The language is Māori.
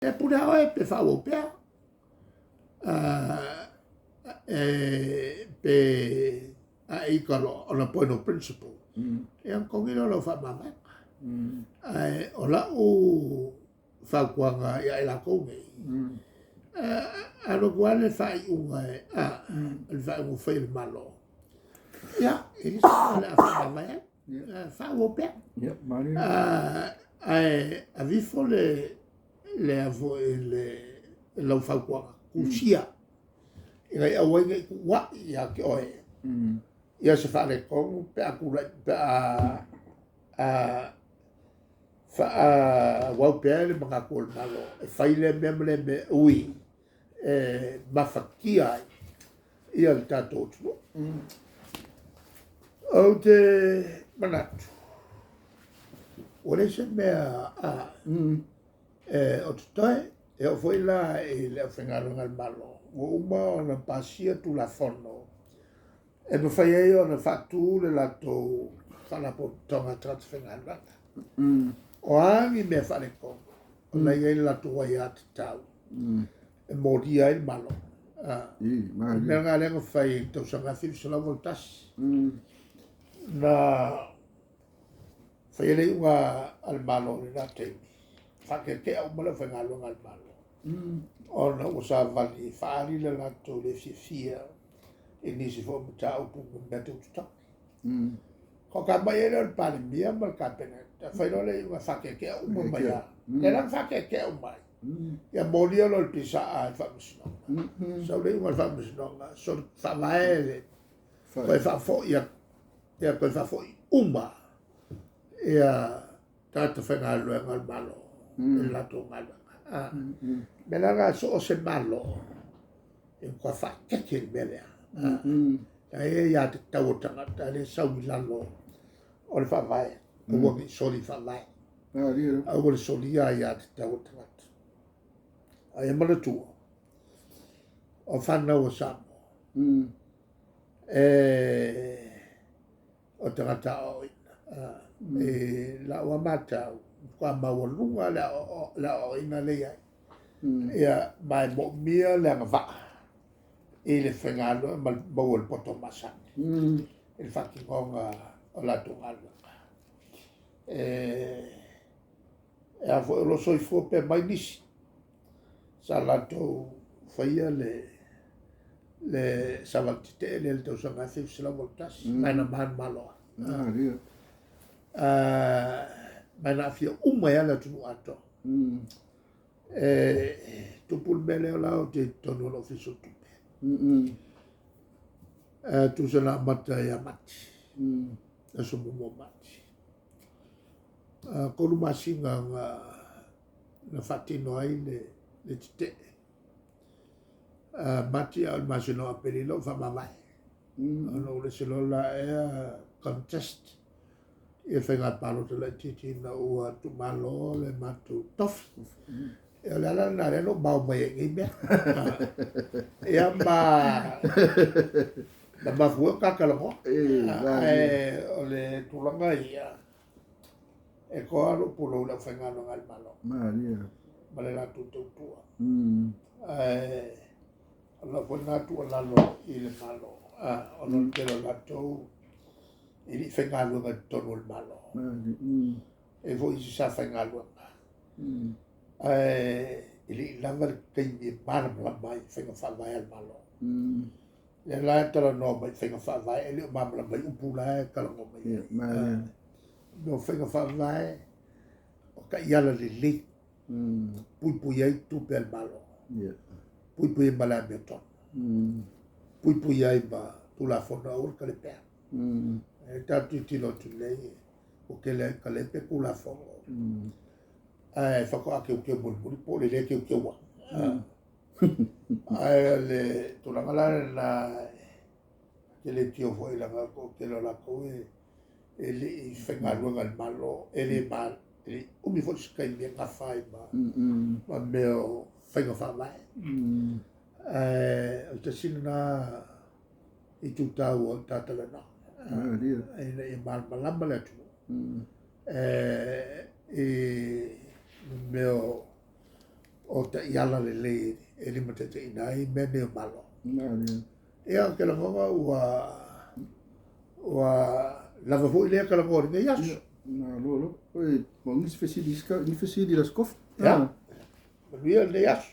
E puna oe pe whao pea. Pe i karo ona point of principle. E ang kongino lo wha mamai. O la o whakuanga ia e la kongi. Ano guane whai unga e whai unga whai malo. Ia, e ni sa le a wha mamai. Whao pea. A vifo le avo le lau whakuanga. Kusia. Ngai awai ngai kuwa ia ke oe. Ia se wha le kongu pe a kura pe a wau pea le mga kua malo. E whai le memle me ui. Mawhakia ai. Ia le tātou tua. Au te manatu. Ore se mea o te toi. E o foi la e le whengaro ngal malo. O uma o na pasia tu la fono. E me whai e o na whatu le lato whanapo tonga trata whengaro. O angi me whare kongo. O nei e lato wai a te tau. E mori ai malo. Mea ngā renga whai tau sanga whiru sa la voltasi. Na whai ele unga al malo ni nā te. Whake ke au mala whengaro ngal malo. Ona o sa vali whaari le lato le fia e nisi fo mta au pungu meta ututa. Ko ka mai ere o pari mia mal ka pena. Ta whaino le unga whake ke au mai a. Te lang whake ke au mai. Ia moria lo le pisa a whamusnonga. Sau le unga whamusnonga. So whamae le. Koe whafo ia. Ia koe whafo i uma. Ia tata whengalo e ngal malo. E lato ngalo. Mela ngā so o se malo. E kua whakeke le melea. E ia te tauatanga. Ta le saumi lalo. O le whawai. O wangi soli whawai. Au le soli ia te tauatanga. Ai mana tua. O whanau o Samoa. O tangata o ina. E la ua matau. Kua maua lunga la o ina lea. Ia mai mo mia le anga vaa. E le whengalo ma maua le poto masani. E le whakingonga o la tungalo. E a fo lo soi fo pe mai nisi. Sa lato whaia le savantite le tau sanga whiu sila voltasi. Mai na man maloa. Mai na fia umai ala tunu ato. Tupul mele o lao te tono lo fiso tupe. Tu se la mata ya mati. E so mo mati. Koru masinga na fatino ai le tite. Mati al masino a perilo fa mamai. Ano le selola e contest. E whenga palo te le titi na ua tu malo le matu tofi. E le ala na reno mau mai e ngi mea. E ama na mafua kakalango. O le tulanga ia. E koa lo pulo le whenga no ngal malo. Ma le latu tautua. Ala puna tu lalo i le malo. Ono te lo latu. E li whengalunga tonu le malo. E vo isi sa whengalunga. E li langa le teimi e mana mai whenga whawai al malo. Le lai tala no mai whenga whawai e li o mamala mai upula e kalango mai. No whenga whawai o ka iala le li. Pui pui ai tupe al malo. Pui pui e mala me ton. Pui pui ai ma tula fona urka le pea. E tatu tino tu lei o ke le kalepe kula fongo. Ai whako ake uke mulmuri po le leke uke wa. Ai le tulangalare na ke le tio foi langa ko ke lo la ko e le i whengaruanga al malo e le mal e umi fo skai me ka fai ma meo whenga whawai. O te sina i tu tau o tatala na. E malamba le tu. E meo o ta iala le e lima te inai mene o malo. E a ke la ngonga ua lava hui lea ka la ngori me yasu. Lo. Oi, bom, ni fesi di las kof. Ja. Manuia le yasu.